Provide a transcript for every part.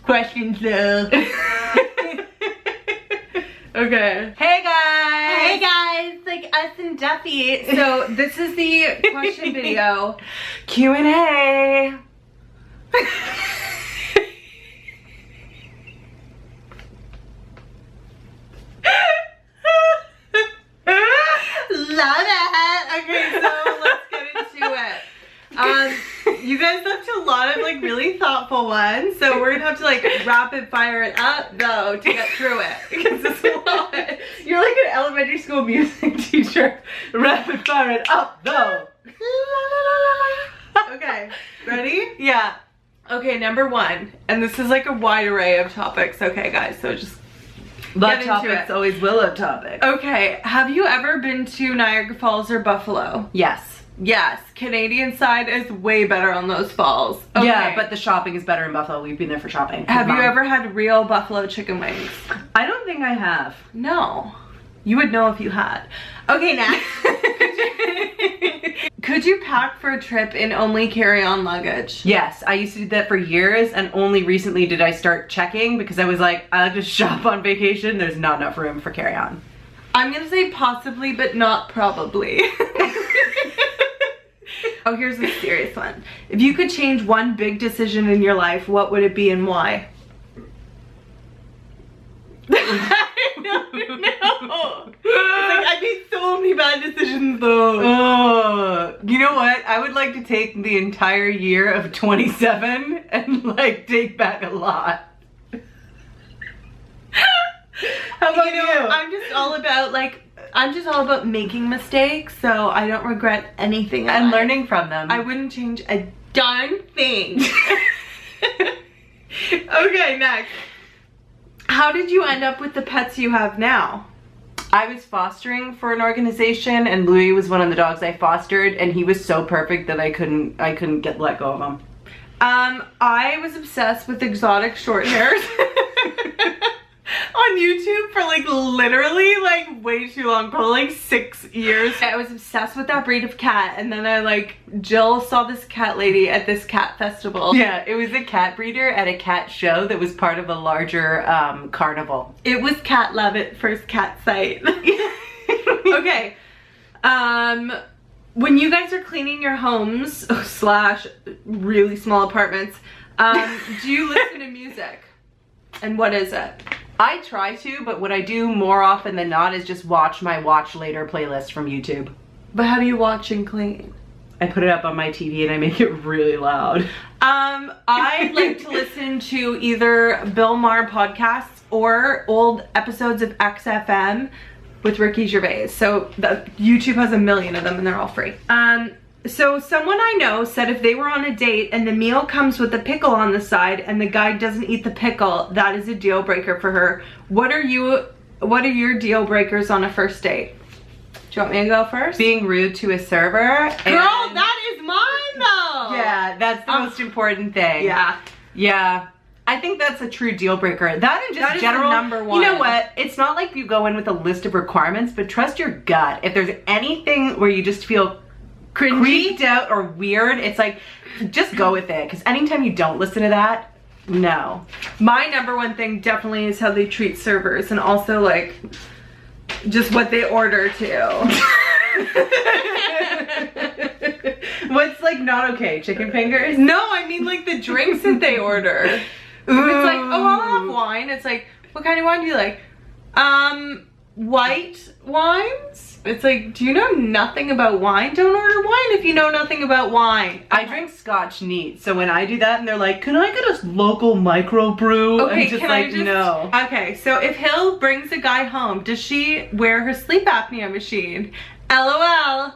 questions though. Okay. Hey guys! Hey guys, like us and Duffy. So this is the question video. Q&A. Love it. Okay, so let's get into it. You guys left a lot of like really thoughtful ones, so we're gonna have to like rapid fire it up though to get through it because it's a lot. You're like an elementary school music teacher. Rapid fire it up though. Okay, ready? Yeah. Okay, number one, and this is like a wide array of topics. Okay, guys, so just Love get into topics, it. always will love topics. Okay, have you ever been to Niagara Falls or Buffalo? Yes. Yes, Canadian side is way better on those falls. Okay. Yeah, but the shopping is better in Buffalo. We've been there for shopping. Have you ever had real buffalo chicken wings? I don't think I have. No. You would know if you had. Okay, next. Could you pack for a trip and only carry-on luggage? Yes, I used to do that for years, and only recently did I start checking because I was like, I like to shop on vacation. There's not enough room for carry-on. I'm gonna say possibly, but not probably. Oh, here's a serious one. If you could change one big decision in your life, what would it be and why? I don't know. Like, I made so many bad decisions though. You know what? I would like to take the entire year of 27 and like take back a lot. How about you? I'm just all about making mistakes, so I don't regret anything. And learning from them. I wouldn't change a darn thing. Okay, next. How did you end up with the pets you have now? I was fostering for an organization, and Louis was one of the dogs I fostered, and he was so perfect that I couldn't get let go of him. I was obsessed with exotic short hairs on YouTube for like literally like way too long, probably like 6 years. I was obsessed with that breed of cat, and then Jill saw this cat lady at this cat festival. Yeah, it was a cat breeder at a cat show that was part of a larger carnival. It was Cat Love at first cat sight. Okay. When you guys are cleaning your homes / really small apartments, do you listen to music? And what is it? I try to, but what I do more often than not is just watch my watch later playlist from YouTube. But how do you watch and clean? I put it up on my TV and I make it really loud. I like to listen to either Bill Maher podcasts or old episodes of XFM with Ricky Gervais. So YouTube has a million of them and they're all free. So someone I know said if they were on a date and the meal comes with a pickle on the side and the guy doesn't eat the pickle, that is a deal breaker for her. What are your deal breakers on a first date? Do you want me to go first? Being rude to a server. Girl, that is mine though. Yeah, that's the most important thing. Yeah. Yeah. I think that's a true deal breaker. That and just general number one. You know what? It's not like you go in with a list of requirements, but trust your gut. If there's anything where you just feel creeped out or weird, it's like, just go with it. Because anytime you don't listen to that, no. My number one thing definitely is how they treat servers, and also like just what they order too. What's like not okay? Chicken fingers? No, I mean like the drinks that they order. If it's like, oh, I'll have wine. It's like, what kind of wine do you like? White wines? It's like, do you know nothing about wine? Don't order wine if you know nothing about wine. I drink scotch neat, so when I do that and they're like, can I get a local microbrew? Okay, I'm just like, no. Okay, so if Hill brings a guy home, does she wear her sleep apnea machine? LOL.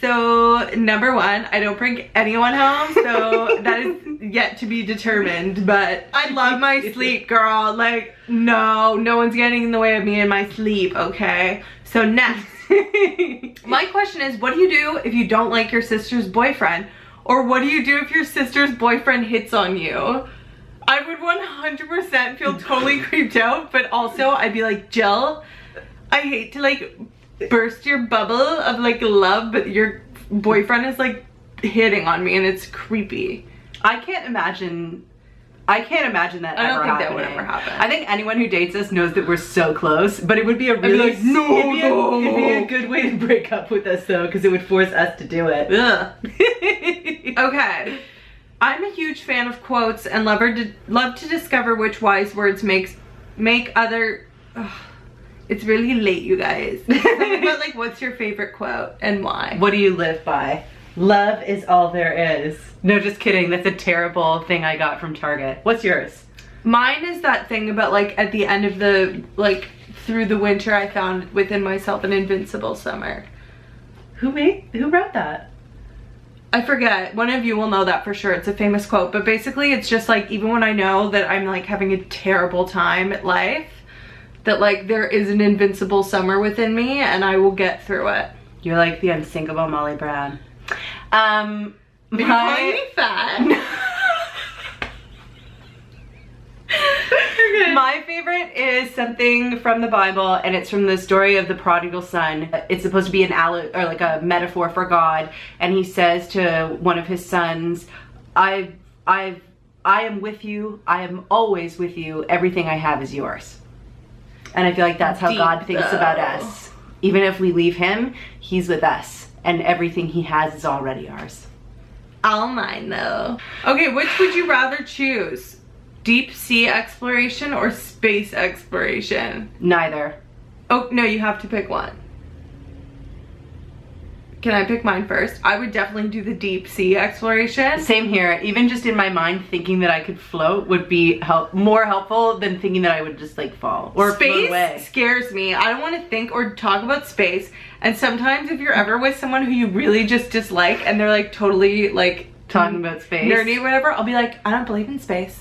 So number one, I don't bring anyone home, so that is yet to be determined, but I love my sleep, girl. Like, no one's getting in the way of me and my sleep, okay? So next, my question is, what do you do if you don't like your sister's boyfriend? Or what do you do if your sister's boyfriend hits on you? I would 100% feel totally creeped out, but also I'd be like, Jill, I hate to like burst your bubble of like love, but your boyfriend is like hitting on me and it's creepy. I can't imagine I can't imagine that I don't ever think happening. that would ever happen. I think anyone who dates us knows that we're so close, but it would be a be really like, no, it'd be a good way to break up with us though, because it would force us to do it. Ugh. Okay. I'm a huge fan of quotes and love to discover which wise words make other... Ugh. It's really late, you guys. But like, what's your favorite quote and why? What do you live by? Love is all there is. No, just kidding. That's a terrible thing I got from Target. What's yours? Mine is that thing about like at the end of the, like through the winter I found within myself an invincible summer. Who wrote that? I forget. One of you will know that for sure. It's a famous quote. But basically it's just like, even when I know that I'm like having a terrible time at life, that like there is an invincible summer within me and I will get through it. You're like the unsinkable Molly Brown. Are you calling me fat? Okay. My favorite is something from the Bible, and it's from the story of the prodigal son. It's supposed to be a metaphor for God, and he says to one of his sons, I am with you, I am always with you, everything I have is yours. And I feel like that's how Deep, God thinks though. about us. Even if we leave him, he's with us, and everything he has is already ours. All mine though. Okay, which would you rather choose? Deep sea exploration or space exploration? Neither. Oh, no, you have to pick one. Can I pick mine first? I would definitely do the deep sea exploration. Same here. Even just in my mind, thinking that I could float would be more helpful than thinking that I would just like fall or float away. Space scares me. I don't want to think or talk about space. And sometimes if you're ever with someone who you really just dislike and they're like totally like Talking about space. nerdy or whatever, I'll be like, I don't believe in space.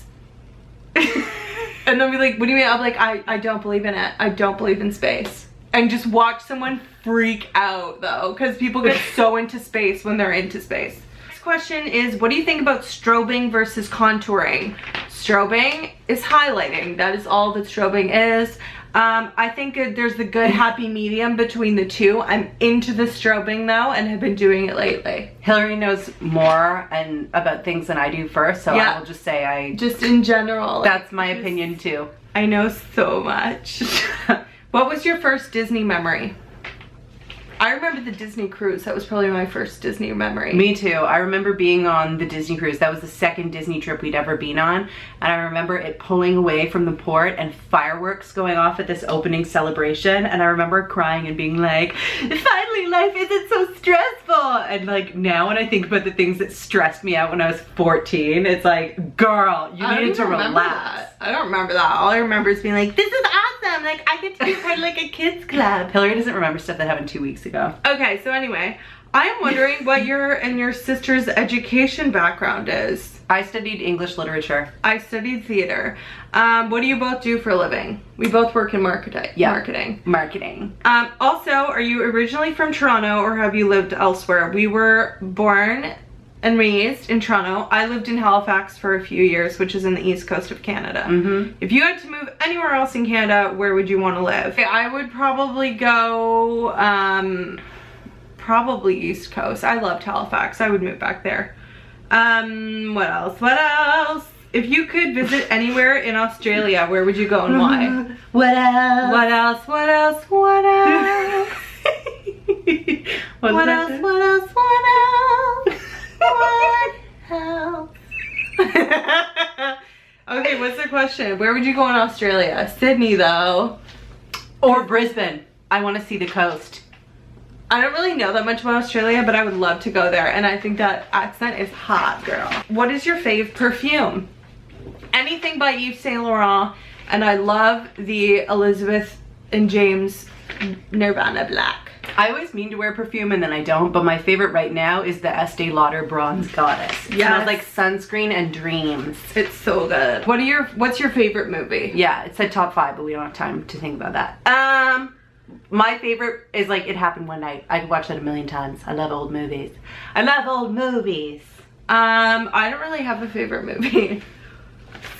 And they'll be like, what do you mean? I'll be like, I don't believe in it. I don't believe in space. And just watch someone freak out though, because people get so into space when they're into space. Next question is, what do you think about strobing versus contouring? Strobing is highlighting. That is all that strobing is. I think there's the good happy medium between the two. I'm into the strobing though and have been doing it lately. Hillary knows more and about things than I do first, so Yeah. I will just say Just in general. that's my opinion too. I know so much. What was your first Disney memory? I remember the Disney cruise. That was probably my first Disney memory. Me too. I remember being on the Disney cruise. That was the second Disney trip we'd ever been on. And I remember it pulling away from the port and fireworks going off at this opening celebration. And I remember crying and being like, finally life isn't so stressful. And like now when I think about the things that stressed me out when I was 14, it's like, girl, you needed to relax. I don't remember that. All I remember is being like, this is awesome. Like I get to be part of like a kids club. Hillary doesn't remember stuff that happened 2 weeks ago. Okay, so anyway, I am wondering what your and your sister's education background is. I studied English literature. I studied theater. What do you both do for a living? We both work in marketing. Yeah. Marketing. Also, are you originally from Toronto or have you lived elsewhere? We were born and raised in Toronto. I lived in Halifax for a few years, which is in the east coast of Canada. If you had to move anywhere else in Canada, where would you want to live? I would probably go, probably East Coast. I loved Halifax. I would move back there. What else? What else? If you could visit anywhere in Australia, where would you go and why? What else? What else? What else? What else? What else? What else? What else? What else? Okay, what's the question? Where would you go in Australia? Sydney, though. Or Brisbane. I want to see the coast. I don't really know that much about Australia, but I would love to go there. And I think that accent is hot, girl. What is your fave perfume? Anything by Yves Saint Laurent. And I love the Elizabeth and James Nirvana Black. I always mean to wear perfume and then I don't, but my favorite right now is the Estee Lauder Bronze Goddess. It smells like sunscreen and dreams. It's so good. What's your favorite movie? Yeah, it said top 5, but we don't have time to think about that. My favorite is like It Happened One Night. I could watch that a million times. I love old movies. I love old movies. I don't really have a favorite movie.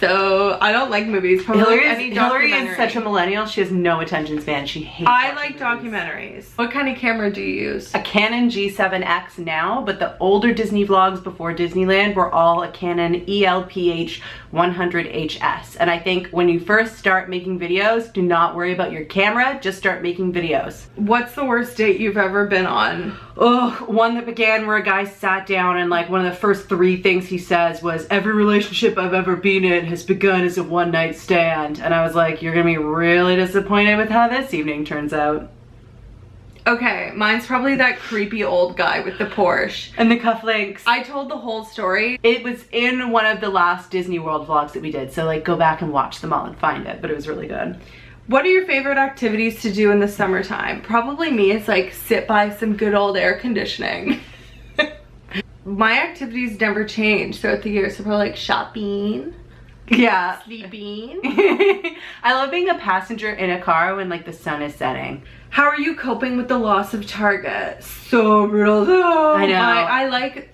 So I don't like movies. Probably Hillary is such a millennial. She has no attention span. She hates I like documentaries. What kind of camera do you use? A Canon G7X now, but the older Disney vlogs before Disneyland were all a Canon ELPH 100HS. And I think when you first start making videos, do not worry about your camera, just start making videos. What's the worst date you've ever been on? Oh, one that began where a guy sat down and like one of the first 3 things he says was, every relationship I've ever been in has begun as a one-night stand. And I was like, you're gonna be really disappointed with how this evening turns out. Okay, mine's probably that creepy old guy with the Porsche. And the cufflinks. I told the whole story. It was in one of the last Disney World vlogs that we did, so like go back and watch them all and find it, but it was really good. What are your favorite activities to do in the summertime? Probably me, it's like sit by some good old air conditioning. My activities never change throughout the year, so probably like shopping. Yeah. Sleeping. I love being a passenger in a car when like the sun is setting. How are you coping with the loss of Target? So brutal though. I know. I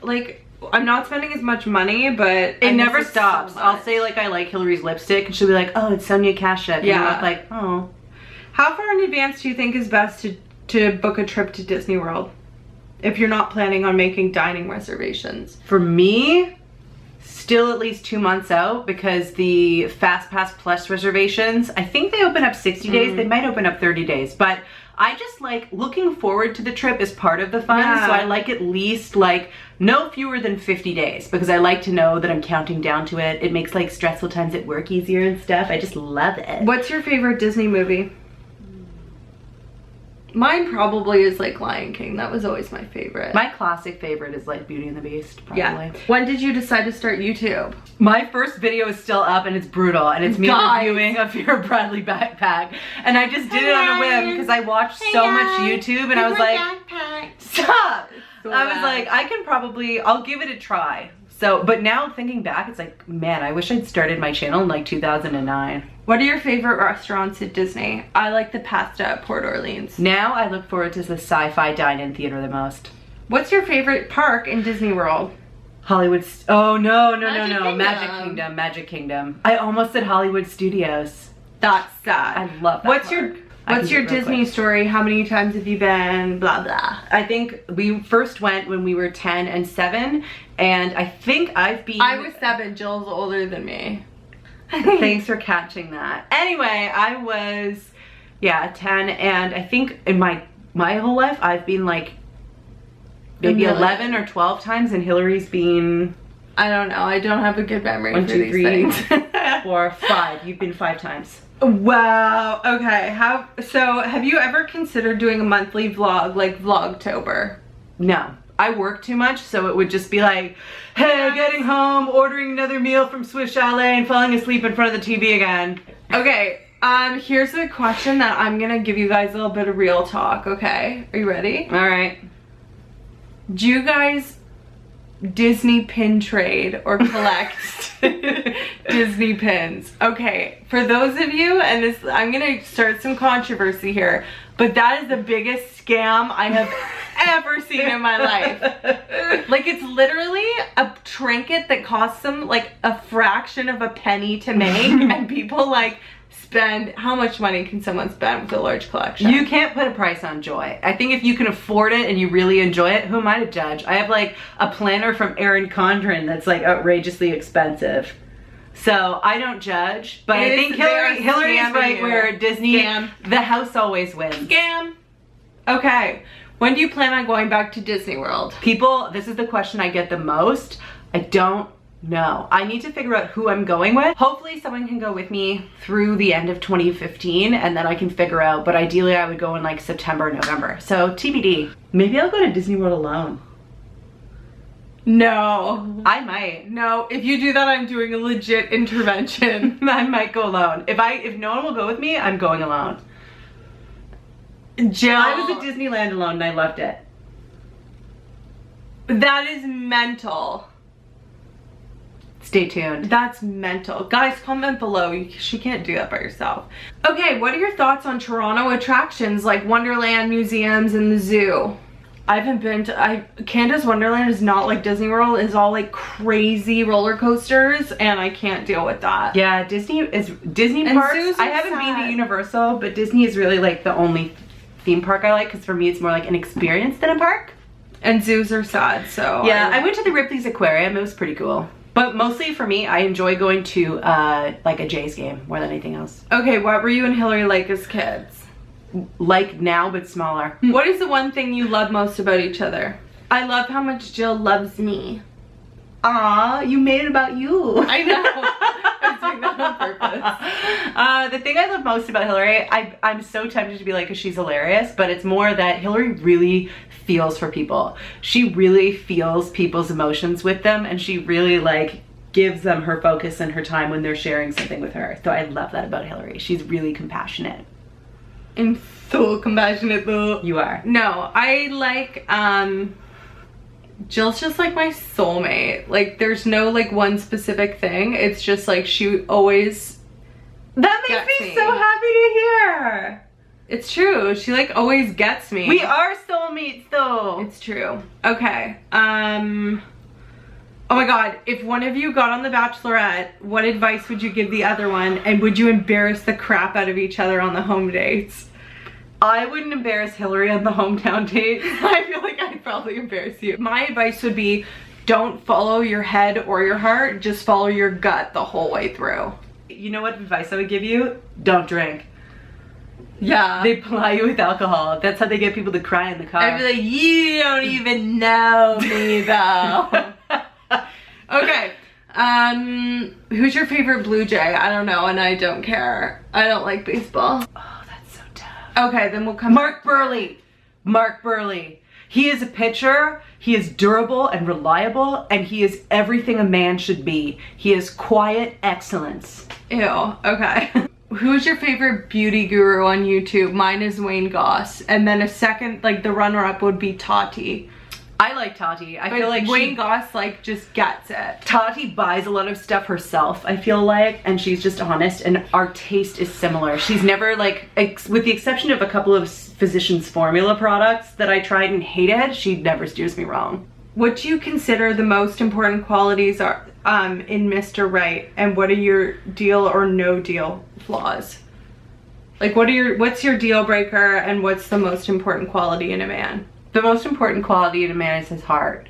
like I'm not spending as much money, but it never stops. So I'll say like I like Hillary's lipstick and she'll be like, oh, it's Sonia Kashuk. Yeah. And I'm like, oh. How far in advance do you think is best to book a trip to Disney World? If you're not planning on making dining reservations. For me, still at least 2 months out, because the Fast Pass Plus reservations, I think they open up 60 days. They might open up 30 days, but I just like looking forward to the trip as part of the fun. Yeah. So I like at least like no fewer than 50 days because I like to know that I'm counting down to it. It makes like stressful times at work easier and stuff. I just love it. What's your favorite Disney movie? Mine probably is like Lion King. That was always my favorite. My classic favorite is like Beauty and the Beast, probably. Yeah. When did you decide to start YouTube? My first video is still up and it's brutal, and it's me reviewing a Vera Bradley backpack. And I just did it on a whim because I watched so much YouTube and I was like, stop! So I was like, I'll give it a try. So, but now thinking back, it's like, man, I wish I'd started my channel in like 2009. What are your favorite restaurants at Disney? I like the pasta at Port Orleans. Now I look forward to the Sci-Fi Dine-In Theater the most. What's your favorite park in Disney World? Hollywood, oh no, Magic Magic Kingdom. I almost said Hollywood Studios. That's sad. I love that What's your Disney story? How many times have you been? Blah, blah. I think we first went when we were 10 and 7, and I think I've been... I was 7, Jill's older than me. Thanks for catching that. Anyway, I was, 10, and I think in my whole life, I've been like maybe 11 or 12 times, and Hillary's been... I don't know. I don't have a good memory 1, for 2, these 3, things. 4, 5. You've been 5 times. Wow. Okay. So have you ever considered doing a monthly vlog, like Vlogtober? No. I work too much, so it would just be like, hey, getting home, ordering another meal from Swiss Chalet, and falling asleep in front of the TV again. Okay. Here's a question that I'm gonna give you guys a little bit of real talk. Okay. Are you ready? All right. Do you guys Disney pin trade or collect Disney pins? Okay, for those of you, and this, I'm gonna start some controversy here, but that is the biggest scam I have ever seen in my life. Like, it's literally a trinket that costs them like a fraction of a penny to make, and people like spend, how much money can someone spend with a large collection? You can't put a price on joy. I think if you can afford it and you really enjoy it, who am I to judge? I have like a planner from Erin Condren that's like outrageously expensive. So I don't judge, but I think Hillary's right where Disney, the house always wins. Scam. Okay. When do you plan on going back to Disney World? People, this is the question I get the most. I don't know. I need to figure out who I'm going with. Hopefully someone can go with me through the end of 2015 and then I can figure out, but ideally I would go in like September, November. So TBD. Maybe I'll go to Disney World alone. No. I might. No, if you do that, I'm doing a legit intervention. I might go alone. If no one will go with me, I'm going alone. Jill. I was at Disneyland alone and I loved it. That is mental. Stay tuned. That's mental. Guys, comment below. She can't do that by herself. Okay, what are your thoughts on Toronto attractions like Wonderland, museums, and the zoo? I haven't been to, Canada's Wonderland is not like Disney World. It's all like crazy roller coasters and I can't deal with that. Yeah, Disney And parks. zoos I are haven't been to sad. Universal, but Disney is really like the only theme park I like because for me it's more like an experience than a park. And zoos are sad, so. Yeah, I went to the Ripley's Aquarium. It was pretty cool. But mostly for me, I enjoy going to like a Jays game more than anything else. Okay, what were you and Hillary like as kids? Like now, but smaller. What is the one thing you love most about each other? I love how much Jill loves me. Aw, you made it about you. I know. I was doing that on purpose. The thing I love most about Hillary, I'm so tempted to be like, 'cause she's hilarious, but it's more that Hillary really feels for people. She really feels people's emotions with them, and she really like gives them her focus and her time when they're sharing something with her. So I love that about Hillary. She's really compassionate. I'm so compassionate though. You are. No, I like, Jill's just like my soulmate. Like there's no like one specific thing. It's just like she always That makes gets me me. so happy to hear. It's true. She like always gets me. We are soulmates though. It's true. Okay. Oh my god, if one of you got on The Bachelorette, what advice would you give the other one? And would you embarrass the crap out of each other on the home dates? I wouldn't embarrass Hillary on the hometown date. I feel like I'd probably embarrass you. My advice would be, don't follow your head or your heart, just follow your gut the whole way through. You know what advice I would give you? Don't drink. Yeah. They ply you with alcohol. That's how they get people to cry in the car. I'd be like, you don't even know me though. Okay. Who's your favorite Blue Jay? I don't know and I don't care. I don't like baseball. Oh, that's so tough. Okay, then we'll come Mark back to that. Burley. Mark Burley. He is a pitcher. He is durable and reliable, and he is everything a man should be. He is quiet excellence. Ew, okay. Who's your favorite beauty guru on YouTube? Mine is Wayne Goss. And then a second, like the runner-up would be Tati. I like Tati. I But feel like Wayne Goss like just gets it. Tati buys a lot of stuff herself, I feel like, and she's just honest, and our taste is similar. She's never like, with the exception of a couple of Physicians Formula products that I tried and hated, she never steers me wrong. What do you consider the most important qualities are in Mr. Right, and what are your deal or no deal flaws? Like what's your deal breaker and what's the most important quality in a man? The most important quality in a man is his heart.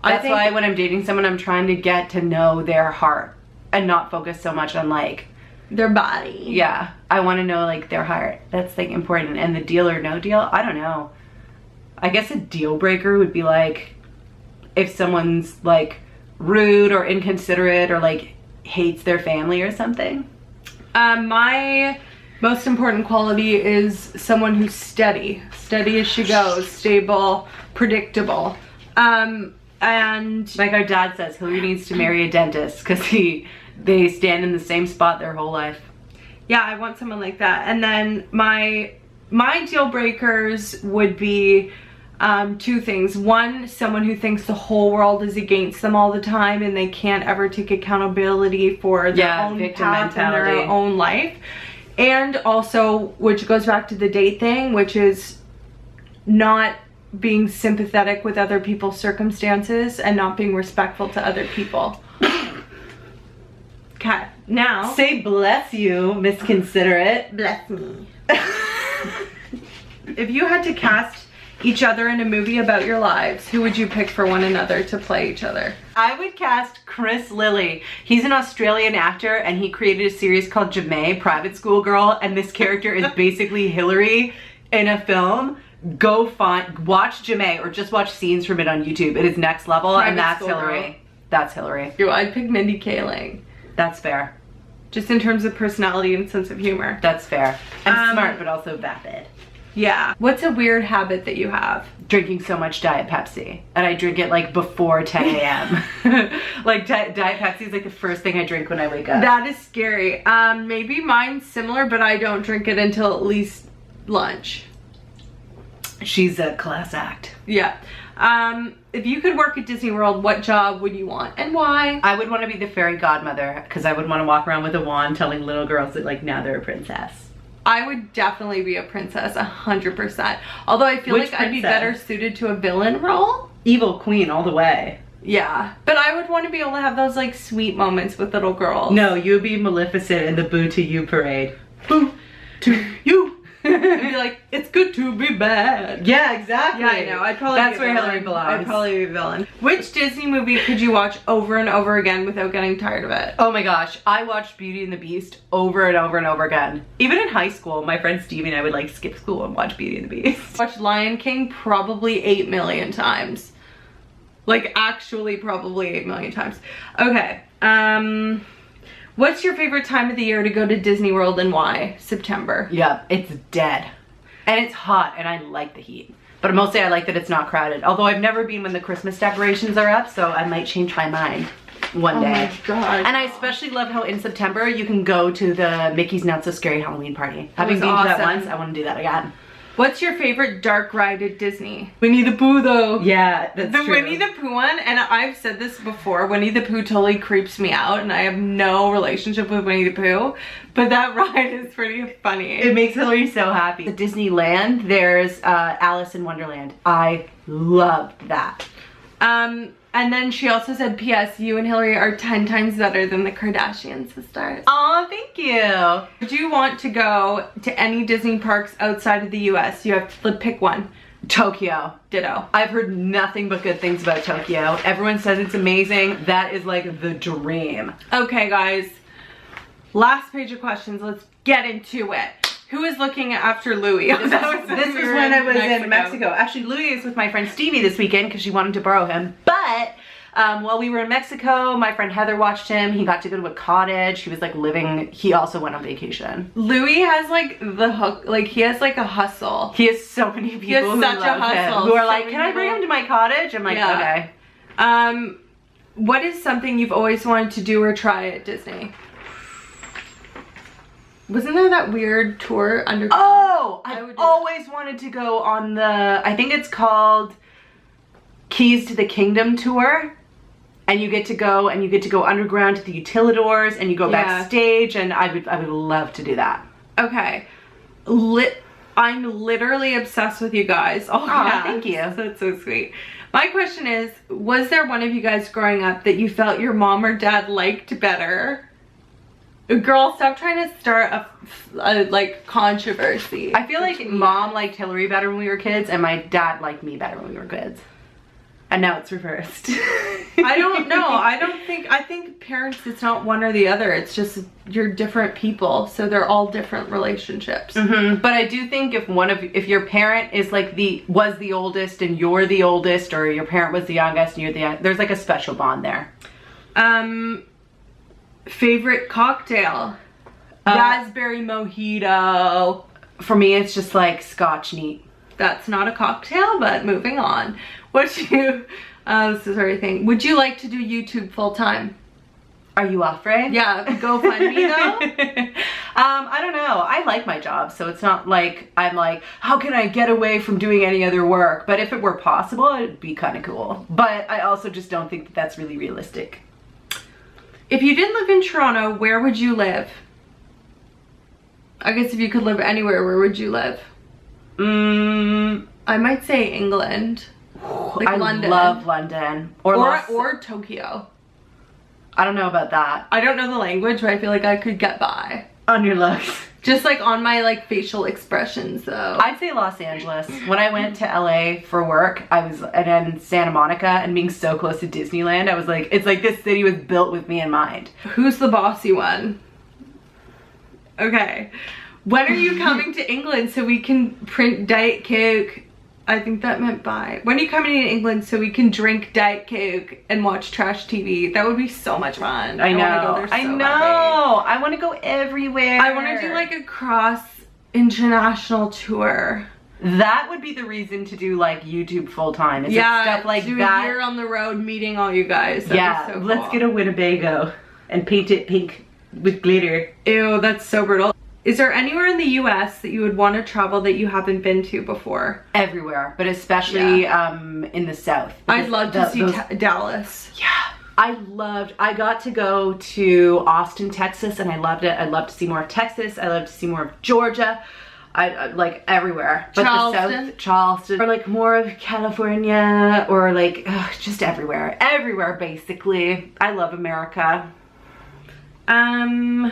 That's why when I'm dating someone, I'm trying to get to know their heart and not focus so much on like their body. Yeah, I want to know like their heart. That's like important. And the deal or no deal, I don't know. I guess a deal breaker would be like if someone's like rude or inconsiderate or like hates their family or something. My most important quality is someone who's steady as she goes, stable, predictable. And like our dad says, Hillary needs to marry a dentist because they stand in the same spot their whole life. Yeah, I want someone like that. And then my deal breakers would be two things. One, someone who thinks the whole world is against them all the time and they can't ever take accountability for their own victim path and their mentality. own life. And also, which goes back to the date thing, which is not being sympathetic with other people's circumstances and not being respectful to other people. Okay, now Say bless you, Miss Considerate. bless me. If you had to cast each other in a movie about your lives, who would you pick for one another to play each other? I would cast Chris Lilly. He's an Australian actor and he created a series called Jamae, Private School Girl, and this character is basically Hillary in a film. Go watch Jamae or just watch scenes from it on YouTube. It is next level. Private And that's School Hillary. Girl. That's Hillary. Yo, I'd pick Mindy Kaling. That's fair. Just in terms of personality and sense of humor. That's fair. I'm smart but also vapid. Yeah. What's a weird habit that you have? Drinking so much Diet Pepsi. And I drink it like before 10 a.m. Like Diet Pepsi is like the first thing I drink when I wake up. That is scary. Maybe mine's similar, but I don't drink it until at least lunch. She's a class act. Yeah. If you could work at Disney World, what job would you want and why? I would want to be the fairy godmother because I would want to walk around with a wand telling little girls that like now they're a princess. I would definitely be a princess, 100%. Although I feel like I'd be better suited to a villain role. Evil queen all the way. Yeah, but I would want to be able to have those like sweet moments with little girls. No, you would be Maleficent in the Boo to You parade. Boo to you. And be like, it's good to be bad. Yeah, exactly. Yeah, I know. I'd probably That's be a where villain. Hillary belongs. I'd probably be a villain. Which Disney movie could you watch over and over again without getting tired of it? Oh my gosh, I watched Beauty and the Beast over and over and over again. Even in high school, my friend Stevie and I would like skip school and watch Beauty and the Beast. Watched Lion King probably 8 million times. Like actually probably 8 million times. Okay, what's your favorite time of the year to go to Disney World and why? September. Yeah, it's dead. And it's hot and I like the heat. But mostly I like that it's not crowded. Although I've never been when the Christmas decorations are up, so I might change my mind one day. Oh my God. And I especially love how in September you can go to the Mickey's Not So Scary Halloween party. Having was been to that awesome. once, I want to do that again. What's your favorite dark ride at Disney? Winnie the Pooh though. Yeah, that's The true. Winnie the Pooh one, and I've said this before, Winnie the Pooh totally creeps me out and I have no relationship with Winnie the Pooh, but that ride is pretty funny. It makes Hillary so happy. The Disneyland, there's Alice in Wonderland. I loved that. And then she also said, P.S. you and Hillary are 10 times better than the Kardashian sisters. Aw, thank you. Would you want to go to any Disney parks outside of the US? You have to pick one. Tokyo. Ditto. I've heard nothing but good things about Tokyo. Everyone says it's amazing. That is like the dream. Okay, guys. Last page of questions. Let's get into it. Who is looking after Louis? This was when I was in Mexico. Actually, Louis is with my friend Stevie this weekend because she wanted to borrow him. But while we were in Mexico, my friend Heather watched him. He got to go to a cottage. He was like living, he also went on vacation. Louis has like the hook, like he has like a hustle. He has so many people who such a love hustle. him, who are So like, many can I bring people. him to my cottage? I'm like, Yeah. okay. What is something you've always wanted to do or try at Disney? Wasn't there that weird tour underground? Oh, I I've would do always wanted to go on the, I think it's called Keys to the Kingdom tour. And you get to go underground to the utilidors and you go backstage, and I would love to do that. Okay. I'm literally obsessed with you guys. Oh, yeah. Thank you. That's so sweet. My question is, was there one of you guys growing up that you felt your mom or dad liked better? Girl, stop trying to start a like controversy. I feel like mom liked Hillary better when we were kids and my dad liked me better when we were kids. And now it's reversed. I don't know. I think parents, it's not one or the other. It's just you're different people. So they're all different relationships. Mm-hmm. But I do think if your parent is like was the oldest and you're the oldest, or your parent was the youngest and you're the youngest, there's like a special bond there. Favorite cocktail? Raspberry mojito. For me, it's just like Scotch neat. That's not a cocktail, but moving on. This is everything. Would you like to do YouTube full time? Are you offering? Yeah, GoFundMe though? I don't know. I like my job, so it's not like I'm like, how can I get away from doing any other work? But if it were possible, it'd be kind of cool. But I also just don't think that that's really realistic. If you didn't live in Toronto, where would you live? I guess if you could live anywhere, where would you live? I might say England. Like I London. love London. Or Tokyo. I don't know about that. I don't know the language, but I feel like I could get by. On your looks. Just like on my like facial expressions though. I'd say Los Angeles. When I went to LA for work, I was in Santa Monica, and being so close to Disneyland, I was like, it's like this city was built with me in mind. Who's the bossy one? Okay. When are you coming to England so we can print Diet Coke? I think that meant bye. When are you coming to England so we can drink Diet Coke and watch trash TV? That would be so much fun. I know. wanna go there so I know. badly. I want to go everywhere. I want to do like a cross international tour. That would be the reason to do like YouTube full time. Yeah, stuff like do that. a year on the road meeting all you guys. That'd Yeah, be so let's cool. get a Winnebago and paint it pink with glitter. Ew, that's so brutal. Is there anywhere in the US that you would want to travel that you haven't been to before? Everywhere, but especially in the South. I'd love to see Dallas. Yeah. I got to go to Austin, Texas, and I loved it. I'd love to see more of Texas. I love to see more of Georgia. I like everywhere. But Charleston. the South, Charleston, or like more of California, or like just everywhere. Everywhere, basically. I love America. Oh,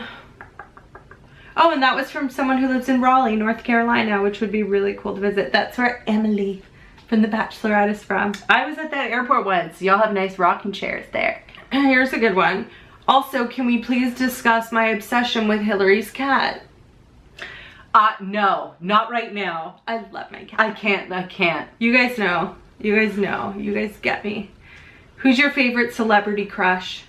and that was from someone who lives in Raleigh, North Carolina, which would be really cool to visit. That's where Emily from The Bachelorette is from. I was at that airport once. Y'all have nice rocking chairs there. Here's a good one. Also, can we please discuss my obsession with Hillary's cat? No, not right now. I love my cat. I can't. You guys know. You guys know. You guys get me. Who's your favorite celebrity crush?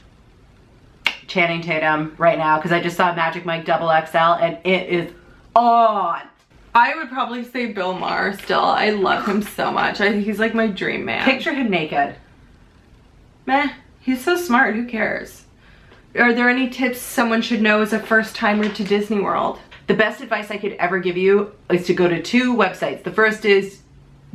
Channing Tatum right now, because I just saw Magic Mike XXL and it is on. I would probably say Bill Maher still. I love him so much. He's like my dream man. Picture him naked. Meh. He's so smart. Who cares? Are there any tips someone should know as a first timer to Disney World? The best advice I could ever give you is to go to 2 websites. The first is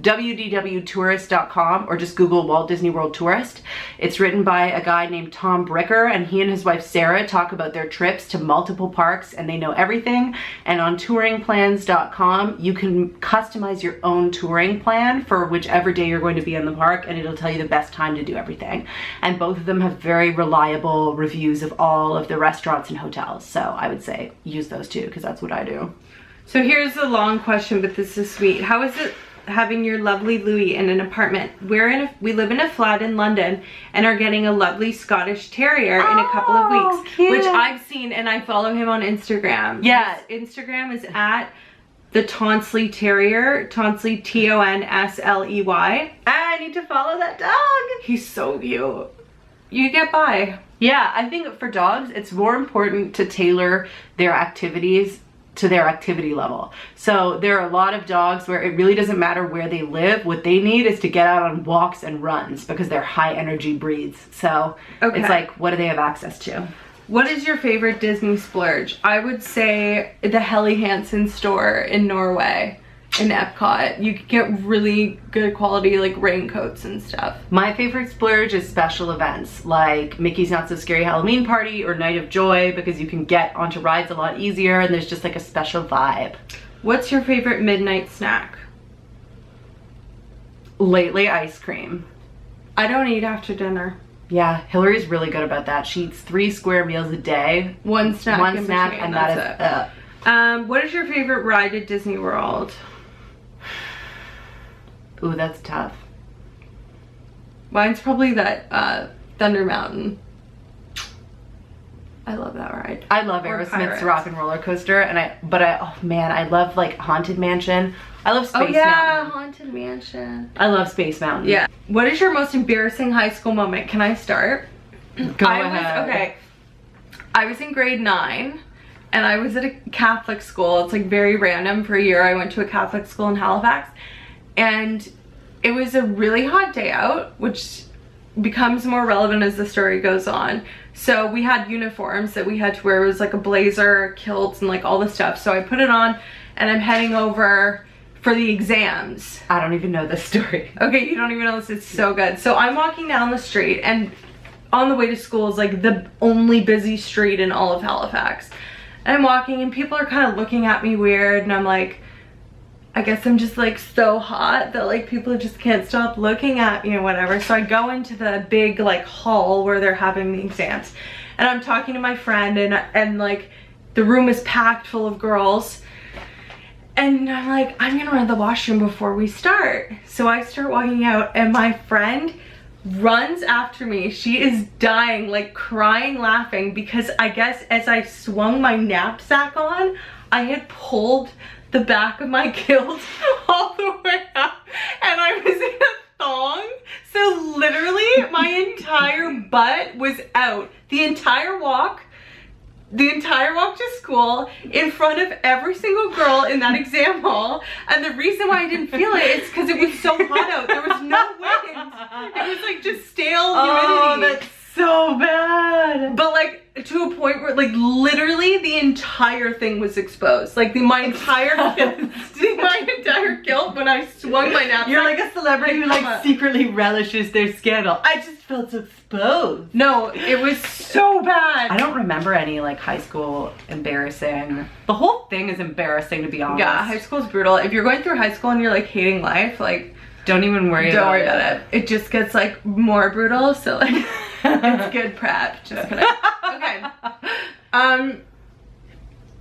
www.tourist.com, or just Google Walt Disney World Tourist. It's written by a guy named Tom Bricker, and he and his wife Sarah talk about their trips to multiple parks, and they know everything. And on touringplans.com, you can customize your own touring plan for whichever day you're going to be in the park, and it'll tell you the best time to do everything. And both of them have very reliable reviews of all of the restaurants and hotels. So I would say use those 2, because that's what I do. So here's a long question, but this is sweet. How is it having your lovely Louis in an apartment? We live in a flat in London and are getting a lovely Scottish Terrier in a couple of weeks, cute. which I've seen, and I follow him on Instagram. Yeah. His Instagram is at the Tonsley Terrier, Tonsley Tonsley. I need to follow that dog. He's so cute. You get by. Yeah, I think for dogs, it's more important to tailor their activities to their activity level. So there are a lot of dogs where it really doesn't matter where they live. What they need is to get out on walks and runs, because they're high energy breeds. So It's like, what do they have access to? What is your favorite Disney splurge? I would say the Helly Hansen store in Norway, in Epcot. You could get really good quality like raincoats and stuff. My favorite splurge is special events like Mickey's Not So Scary Halloween Party or Night of Joy, because you can get onto rides a lot easier and there's just like a special vibe. What's your favorite midnight snack? Lately, ice cream. I don't eat after dinner. Yeah, Hillary's really good about that. She eats 3 square meals a day. One snack and that is what is your favorite ride at Disney World? Ooh, that's tough. Mine's probably that Thunder Mountain. I love that ride. I love Aerosmith's Rock and Roller Coaster, and I love like Haunted Mansion. I love Space Mountain. Haunted Mansion. I love Space Mountain. Yeah. What is your most embarrassing high school moment? Can I start? Go ahead. Okay. I was in grade 9 and I was at a Catholic school. It's like very random. For a year I went to a Catholic school in Halifax, and it was a really hot day out, which becomes more relevant as the story goes on. So we had uniforms that we had to wear. It was like a blazer, kilts, and like all this stuff. So I put it on and I'm heading over for the exams. I don't even know this story. Okay, you don't even know this. It's so good. So I'm walking down the street, and on the way to school is like the only busy street in all of Halifax. And I'm walking and people are kind of looking at me weird, and I'm like, I guess I'm just like so hot that like people just can't stop looking at me or whatever. So I go into the big like hall where they're having the exams, and I'm talking to my friend, and like the room is packed full of girls, and I'm like, I'm gonna run to the washroom before we start. So I start walking out, and my friend runs after me. She is dying, like crying, laughing, because I guess as I swung my knapsack on, I had pulled the back of my kilt all the way up, and I was in a thong. So literally my entire butt was out the entire walk to school, in front of every single girl in that exam hall. And the reason why I didn't feel it is because it was so hot out. There was no wind. It was like just stale humidity. Oh, that's so bad. But like to a point where like literally the entire thing was exposed. Like my entire guilt when I swung my knapsack. You're like a celebrity who like secretly relishes their scandal. I just felt so exposed. No, it was so bad. I don't remember any like high school embarrassing. The whole thing is embarrassing, to be honest. Yeah, high school is brutal. If you're going through high school and you're like hating life, like don't even worry about it. It just gets like more brutal, so like it's good prep. Just kidding. Okay.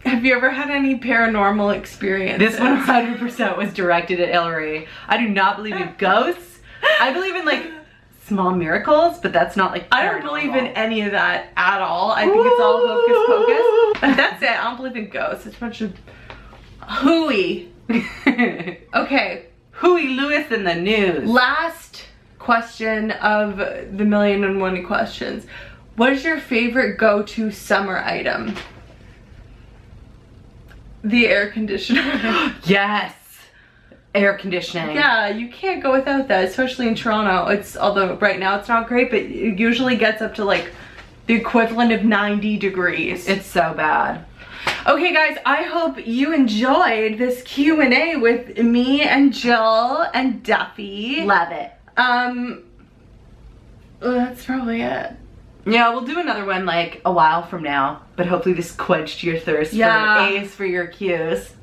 Have you ever had any paranormal experiences? This 100% was directed at Hillary. I do not believe in ghosts. I believe in like small miracles, but that's not like paranormal. I don't believe in any of that at all. I think it's all hocus pocus. That's it. I don't believe in ghosts. It's a bunch of hooey. Okay. Huey Lewis in the news. Last question of the 1,000,001 questions. What is your favorite go-to summer item? The air conditioner. Yes. Air conditioning. Yeah, you can't go without that, especially in Toronto. Although right now it's not great, but it usually gets up to like the equivalent of 90 degrees. It's so bad. Okay guys, I hope you enjoyed this Q&A with me and Jill and Duffy. Love it. That's probably it. Yeah, we'll do another one like a while from now, but hopefully this quenched your thirst for A's for your Q's.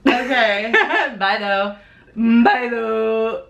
Okay. Bye though. Bye though.